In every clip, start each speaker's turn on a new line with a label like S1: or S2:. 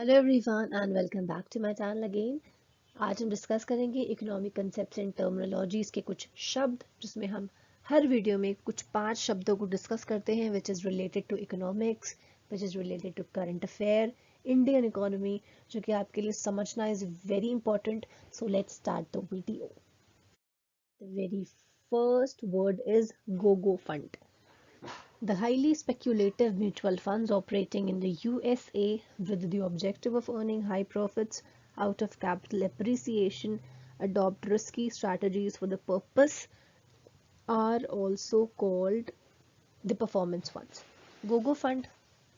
S1: Hello everyone and welcome back to my channel again. आज हम discuss करेंगे economic concepts and terminologies के कुछ शब्द, जिसमें हम हर वीडियो में कुछ 5 शब्दों को डिस्कस करते हैं which is related to economics, which is related to current affair, Indian economy, जो कि आपके लिए समझना is very important. So let's start the video. The very first word is go go fund. The highly speculative mutual funds operating in the USA with the objective of earning high profits out of capital appreciation adopt risky strategies for the purpose are also called the performance funds. Gogo fund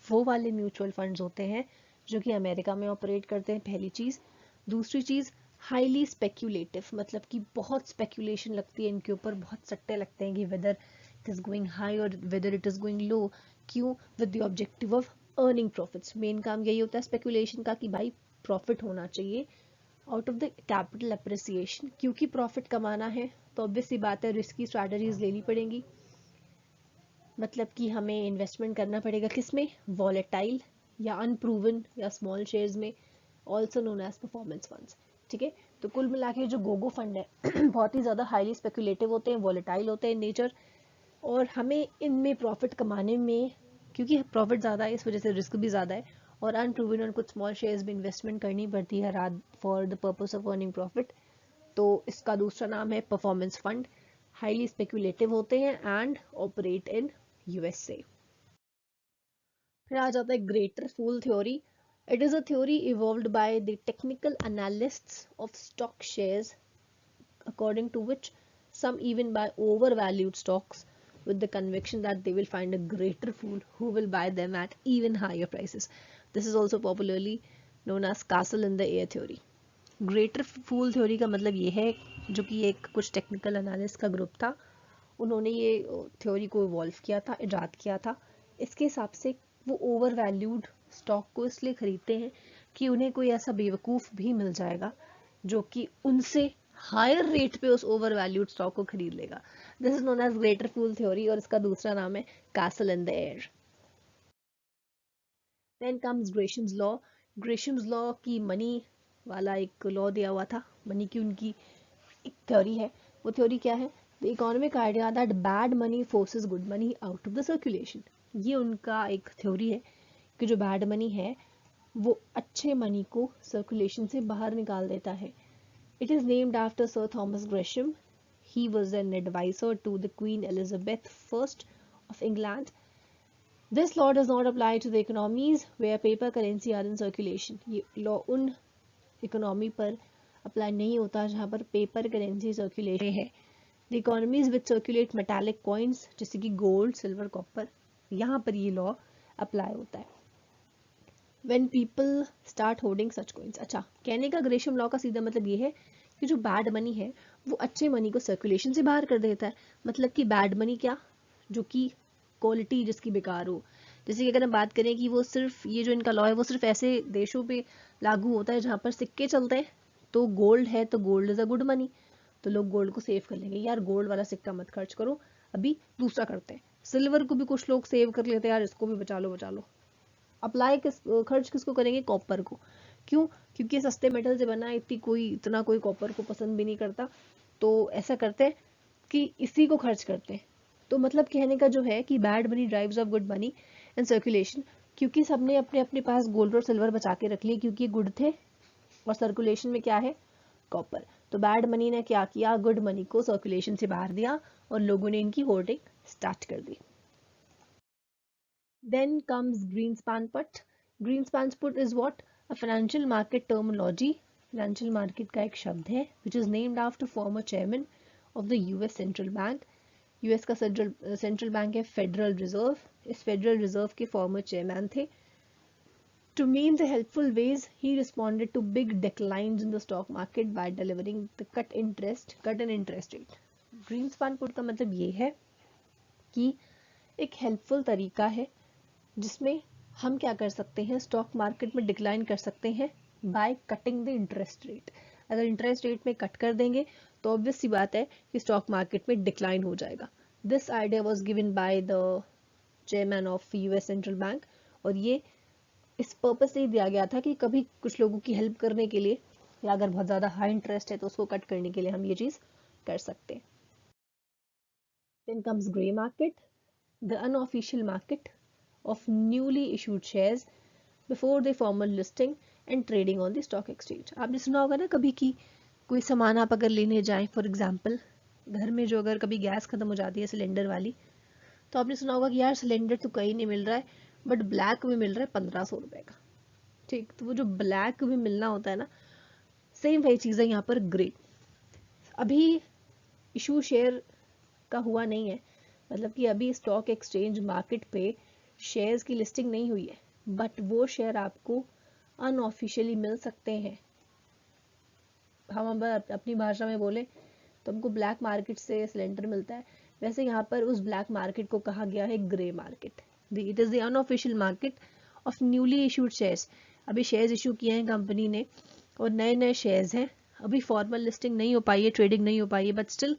S1: वो वाले mutual funds होते हैं जो कि America में operate करते हैं, पहली चीज़। दूसरी चीज़, हाईली स्पेक्यूलेटिव, मतलब कि बहुत स्पेक्यूलेशन लगती है इनके ऊपर, बहुत सट्टे लगते हैं कि weather it is going high or whether it is going low. क्यों? with the objective of earning profits. Main काम यही होता है स्पेकुलेशन का कि भाई प्रॉफिट होना चाहिए out of the capital appreciation. क्योंकि प्रॉफिट कमाना है तो ऑब्वियस सी बात है रिस्की स्ट्रैटेजीज लेनी पड़ेंगी, मतलब कि हमें इन्वेस्टमेंट करना पड़ेगा किस में, वॉलेटाइल या अनप्रूवन या स्मॉल शेयर्स में, also known as performance funds. ठीक है, तो कुल मिला के जो गोगो फंड है बहुत ही ज़्यादा हाईली स्पेकुलेटिव होते हैं, वॉलेटाइल होते हैं नेचर, और हमें इनमें प्रॉफिट कमाने में, क्योंकि प्रॉफिट ज़्यादा है इस वजह से रिस्क भी ज़्यादा है, और अनप्रूवन और कुछ स्मॉल शेयर्स में इन्वेस्टमेंट करनी पड़ती है रात for the purpose of earning profit. तो इसका दूसरा नाम है परफॉर्मेंस फंड। हाईली स्पेकुलेटिव होते हैं एंड ऑपरेट इन यूएसए। फिर आ जाता है greater fool theory. It is a theory evolved by the technical analysts of stock shares according to which some even buy overvalued stocks with the conviction that they will find a greater fool who will buy them at even higher prices. This is also popularly known as castle in the air theory. Greater fool theory का मतलब ये है, जो कि एक कुछ technical analyst का group था, उन्होंने ये थ्योरी को इवॉल्व किया था, इजाद किया था। इसके हिसाब से वो ओवर वैल्यूड स्टॉक को इसलिए खरीदते हैं कि उन्हें कोई ऐसा बेवकूफ़ भी मिल जाएगा जो कि उनसे हायर रेट पे उस ओवर वैल्यूड स्टॉक को खरीद लेगा। This is known as greater fool theory, और इसका दूसरा नाम है castle in the air. Then comes Gresham's law. Gresham's law की मनी वाला एक लॉ दिया हुआ था, मनी की उनकी एक थ्योरी है. वो थ्योरी क्या है? The economic idea that bad money forces good money out of the circulation. ये उनका एक थ्योरी है कि जो बैड मनी है वो अच्छे मनी को सर्कुलेशन से बाहर निकाल देता है. It is named after Sir Thomas Gresham. He was an advisor to the Queen Elizabeth I of England. This law does not apply to the economies where paper currency are in circulation. ये law उन economy पर apply नहीं होता जहाँ पर paper currency circulation है. The economies which circulate metallic coins जैसे कि गोल्ड, सिल्वर, कॉपर, यहाँ पर ये लॉ अप्लाई होता है. When people start holding such coins. अच्छा, कहने का ग्रेशम लॉ का सीधा मतलब ये है कि जो बैड मनी है वो अच्छे मनी को सर्कुलेशन से बाहर कर देता है. मतलब कि बैड मनी क्या, जो कि क्वालिटी जिसकी बेकार हो. जैसे कि अगर हम बात करें कि वो सिर्फ ये जो इनका लॉ है वो सिर्फ ऐसे देशों पे लागू होता है जहाँ पर सिक्के चलते हैं, तो गोल्ड है तो gold is a good money, तो लोग गोल्ड को सेव कर लेंगे, यार गोल्ड वाला सिक्का मत खर्च करो, अभी दूसरा करते हैं. सिल्वर को भी कुछ लोग सेव कर लेते हैं, यार इसको भी बचा लो बचा लो. अप्लाई खर्च किसको करेंगे? कॉपर को. क्यों? क्योंकि सस्ते मेटल से बना है, इतना कोई कॉपर को पसंद भी नहीं करता, तो ऐसा करते हैं कि इसी को खर्च करते हैं. तो मतलब कहने का जो है कि bad money drives of good money and circulation, क्योंकि सबने अपने अपने पास गोल्ड और सिल्वर बचा के रख लिए क्योंकि ये गुड थे, और सर्कुलेशन में क्या है? कॉपर. तो बैड मनी ने क्या किया? गुड मनी को सर्कुलेशन से बाहर दिया और लोगों ने इनकी होर्डिंग स्टार्ट कर दी. Then comes Greenspan put. Greenspan put is what? A financial market terminology. Financial market का एक शब्द है which is named after former chairman of the US Central Bank. US का सेंट्रल बैंक है फेडरल रिजर्व. इस federal reserve के former chairman थे. To mean the helpful ways, he responded to big declines in the stock market by delivering the cut in interest rate. Greenspan put का मतलब ये है कि एक हेल्पफुल तरीका है जिसमें हम क्या कर सकते हैं, स्टॉक मार्केट में डिक्लाइन कर सकते हैं by cutting the interest rate. अगर इंटरेस्ट रेट में कट कर देंगे तो ऑब्वियस सी बात है कि स्टॉक मार्केट में डिक्लाइन हो जाएगा. This idea was given by the chairman of US central bank, और ये इस पर्पस से ही दिया गया था कि कभी कुछ लोगों की हेल्प करने के लिए, या अगर बहुत ज़्यादा हाई इंटरेस्ट है तो उसको कट करने के लिए हम ये चीज़ कर सकते हैं. Then comes grey market, the unofficial market of newly issued shares before the formal listing and trading on the stock exchange. आपने सुना होगा ना कभी कि कोई सामान आप अगर लेने जाएं, फॉर एग्जांपल घर में जो अगर कभी गैस खत्म हो जाती है सिलेंडर वाली, तो आपने सुना होगा कि यार सिलेंडर तो कहीं नहीं मिल रहा है, बट ब्लैक में मिल रहा है 1500 रुपए का. ठीक, तो वो जो ब्लैक में मिलना होता है ना, सेम वही चीज़ है यहाँ पर ग्रे. अभी इशू शेयर का हुआ नहीं है, मतलब कि अभी स्टॉक एक्सचेंज मार्केट पे शेयर्स की लिस्टिंग नहीं हुई है, बट वो शेयर आपको अनऑफिशियली मिल सकते हैं. हम अब अपनी भाषा में बोले तो हमको ब्लैक मार्केट से सिलेंडर मिलता है, वैसे यहाँ पर उस ब्लैक मार्केट को कहा गया है grey market. It is the unofficial market of newly issued shares. अभी शेयर्स इशू किए हैं कंपनी ने और नए नए शेयर्स हैं, अभी फॉर्मल लिस्टिंग नहीं हो पाई है, ट्रेडिंग नहीं हो पाई है, बट स्टिल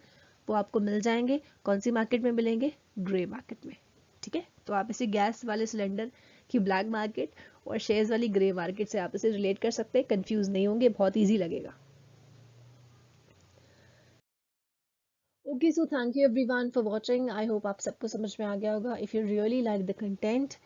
S1: वो आपको मिल जाएंगे. कौन सी मार्केट में मिलेंगे? ग्रे मार्केट में. ठीक है, तो आप इसे गैस वाले सिलेंडर की ब्लैक मार्केट और शेयर्स वाली ग्रे मार्केट से आप इसे रिलेट कर सकते हैं, कंफ्यूज नहीं होंगे, बहुत ईजी लगेगा. Okay, so thank you everyone for watching. I hope आप सबको समझ में आ गया होगा. If you really like the content,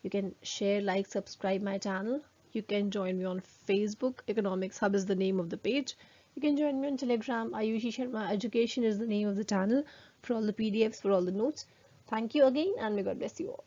S1: you can share, like, subscribe my channel. You can join me on Facebook. Economics Hub is the name of the page. You can join me on Telegram. Ayushi Sharma Education is the name of the channel for all the PDFs, for all the notes. Thank you again, and may God bless you all.